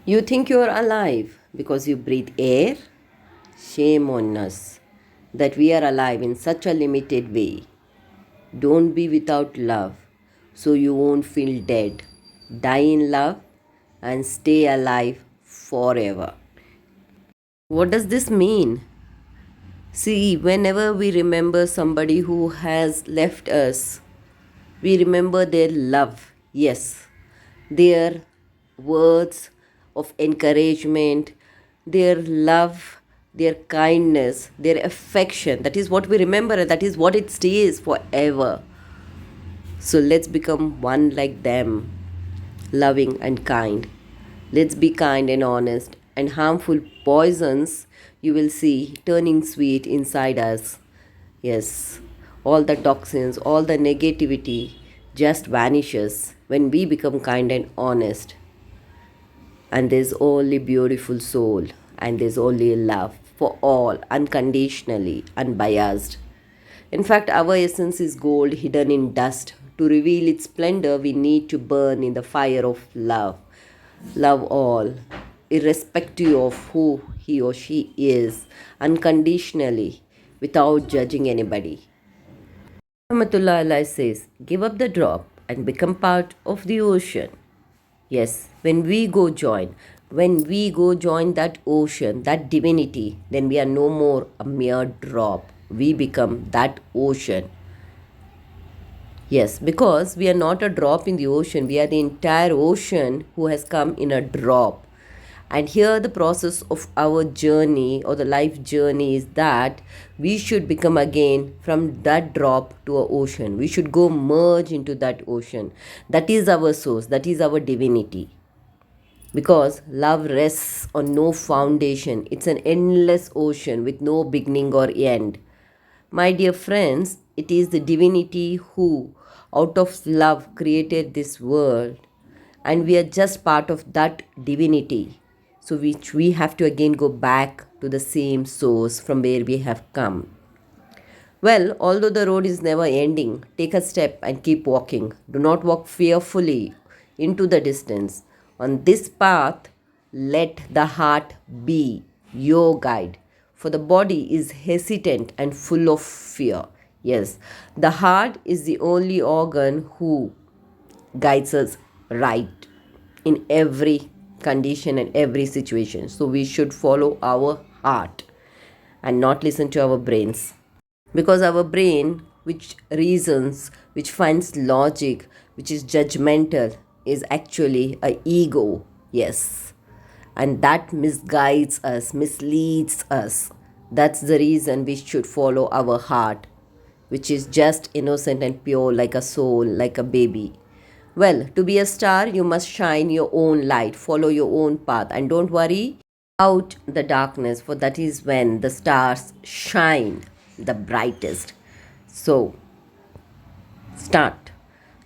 You think you're alive because you breathe air? Shame on us that we are alive in such a limited way. Don't be without love so you won't feel dead. Die in love and stay alive forever. What does this mean? See, whenever we remember somebody who has left us, we remember their love, yes, their words of encouragement, their love, their kindness, their affection. That is what we remember, and that is what it stays forever. So let's become one like them, loving and kind. Let's be kind and honest, and harmful poisons you will see turning sweet inside us. Yes, all the toxins, all the negativity just vanishes when we become kind and honest. And there's only beautiful soul, and there's only love for all, unconditionally, unbiased. In fact, our essence is gold hidden in dust. To reveal its splendor, we need to burn in the fire of love. Love all, irrespective of who he or she is, unconditionally, without judging anybody. Rahmatullah says, give up the drop and become part of the ocean. Yes, when we go join that ocean, that divinity, then we are no more a mere drop. We become that ocean. Yes, because we are not a drop in the ocean, we are the entire ocean who has come in a drop. And here, the process of our journey or the life journey is that we should become again from that drop to an ocean. We should go merge into that ocean. That is our source, that is our divinity. Because love rests on no foundation, it's an endless ocean with no beginning or end. My dear friends, it is the divinity who, out of love, created this world, and we are just part of that divinity. So, which we have to again go back to the same source from where we have come. Well, although the road is never ending, take a step and keep walking. Do not walk fearfully into the distance. On this path, let the heart be your guide, for the body is hesitant and full of fear. Yes, the heart is the only organ who guides us right in every condition and every situation. So we should follow our heart and not listen to our brains, because our brain, which reasons, which finds logic, which is judgmental, is actually a ego. Yes, and that misguides us, misleads us. That's the reason we should follow our heart, which is just innocent and pure, like a soul, like a baby. Well, to be a star, you must shine your own light, follow your own path, and don't worry out the darkness, for that is when the stars shine the brightest. So, start.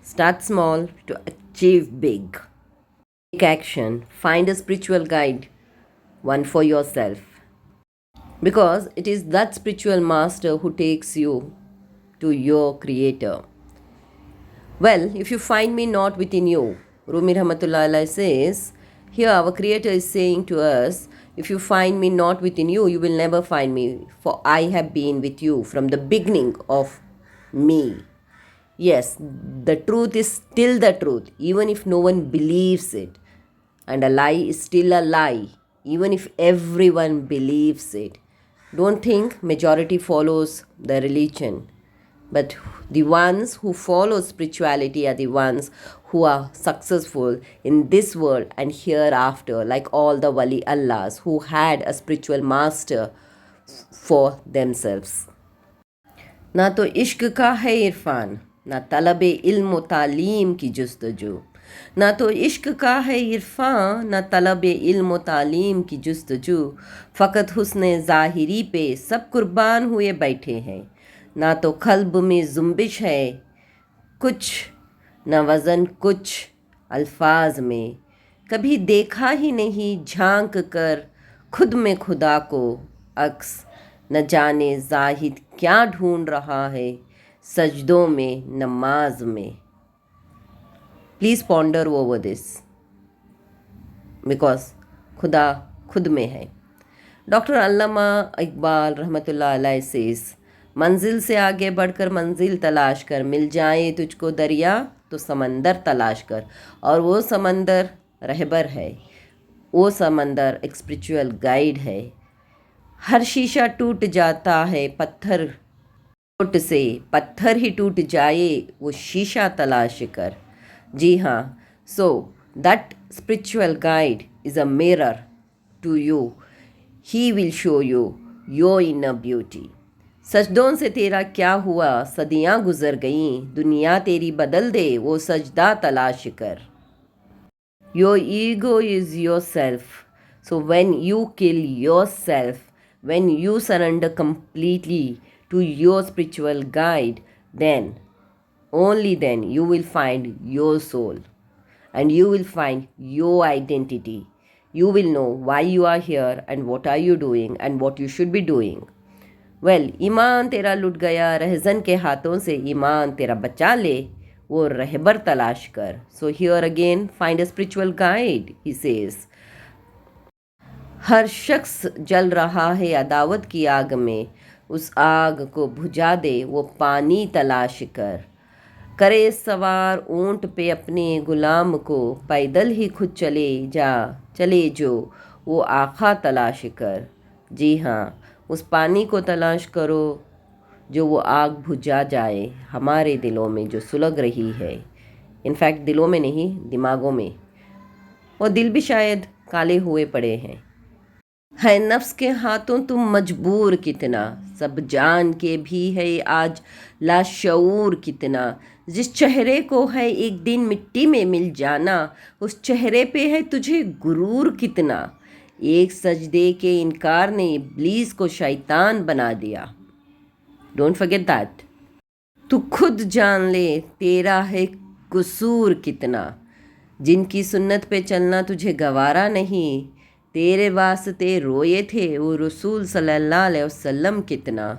Start small to achieve big. Take action. Find a spiritual guide, one for yourself. Because it is that spiritual master who takes you to your creator. Well, if you find me not within you, Rumi Rahmatullah says, here our creator is saying to us, if you find me not within you, you will never find me, for I have been with you from the beginning of me. Yes, the truth is still the truth, even if no one believes it. And a lie is still a lie, even if everyone believes it. Don't think majority follows the religion. But the ones who follow spirituality are the ones who are successful in this world and hereafter, like all the Wali Allahs who had a spiritual master for themselves. ना तो इश्क का है इरफान, ना तलब इल्म तालीम की जुस्तजू. ना तो इश्क का है इरफान, ना तलब इल्म तालीम की जुस्तजू. फ़कत हुस्न ज़ाहिरी पे सब कुर्बान हुए बैठे हैं. ना तो क़ल्ब में जुम्बिश है कुछ, ना वज़न कुछ अल्फाज में. कभी देखा ही नहीं झांक कर खुद में खुदा को अक्स. न जाने जाहिद क्या ढूंढ रहा है सजदों में, नमाज में. Please ponder over this, because खुदा खुद में है। डॉक्टर अल्लामा इकबाल रहमतुल्लाह अलैह सेज, मंजिल से आगे बढ़कर मंजिल तलाश कर, मिल जाए तुझको दरिया तो समंदर तलाश कर। और वो समंदर रहबर है, वो समंदर एक स्पिरिचुअल गाइड है। हर शीशा टूट जाता है पत्थर चोट से, पत्थर ही टूट जाए वो शीशा तलाश कर। जी हाँ, so that spiritual guide is a mirror to you. He will show you your inner beauty. सजदों से तेरा क्या हुआ, सदियाँ गुजर गईं, दुनिया तेरी बदल दे वो सजदा तलाश कर। Your ego is yourself. So when you kill yourself, when you surrender completely to your spiritual guide, then, only then, you will find your soul and you will find your identity. You will know why you are here and what are you doing and what you should be doing. Well, ईमान तेरा लुट गया रहजन के हाथों से, ईमान तेरा बचा ले वो रहबर तलाश कर। So here again find a spiritual guide, he says. हर शख्स जल रहा है अदावत की आग में, उस आग को बुझा दे वो पानी तलाश कर। करे सवार ऊंट पे अपने गुलाम को, पैदल ही खुद चले जो वो आखा तलाश कर। जी हाँ, उस पानी को तलाश करो जो वो आग बुझा जाए हमारे दिलों में जो सुलग रही है। इनफैक्ट दिलों में नहीं, दिमागों में। वो दिल भी शायद काले हुए पड़े हैं। है नफ्स के हाथों तुम मजबूर कितना, सब जान के भी है आज लाशऊर कितना। जिस चेहरे को है एक दिन मिट्टी में मिल जाना, उस चेहरे पे है तुझे गुरूर कितना। एक सजदे के इनकार ने इब्लीस को शैतान बना दिया। Don't forget that. तू खुद जान ले तेरा है कसूर कितना। जिनकी सुन्नत पे चलना तुझे गवारा नहीं, तेरे वास्ते रोए थे वो रसूल सल्लल्लाहु अलैहि वसल्लम कितना।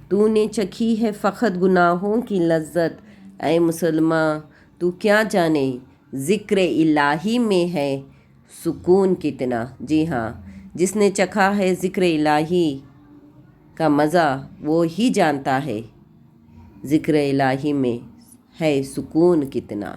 तूने चखी है फ़क़त गुनाहों की लज्जत, ऐ मुसलमान तू क्या जाने ज़िक्र इलाही में है सुकून कितना। जी हाँ, जिसने चखा है ज़िक्र इलाही का मज़ा वो ही जानता है ज़िक्र इलाही में है सुकून कितना।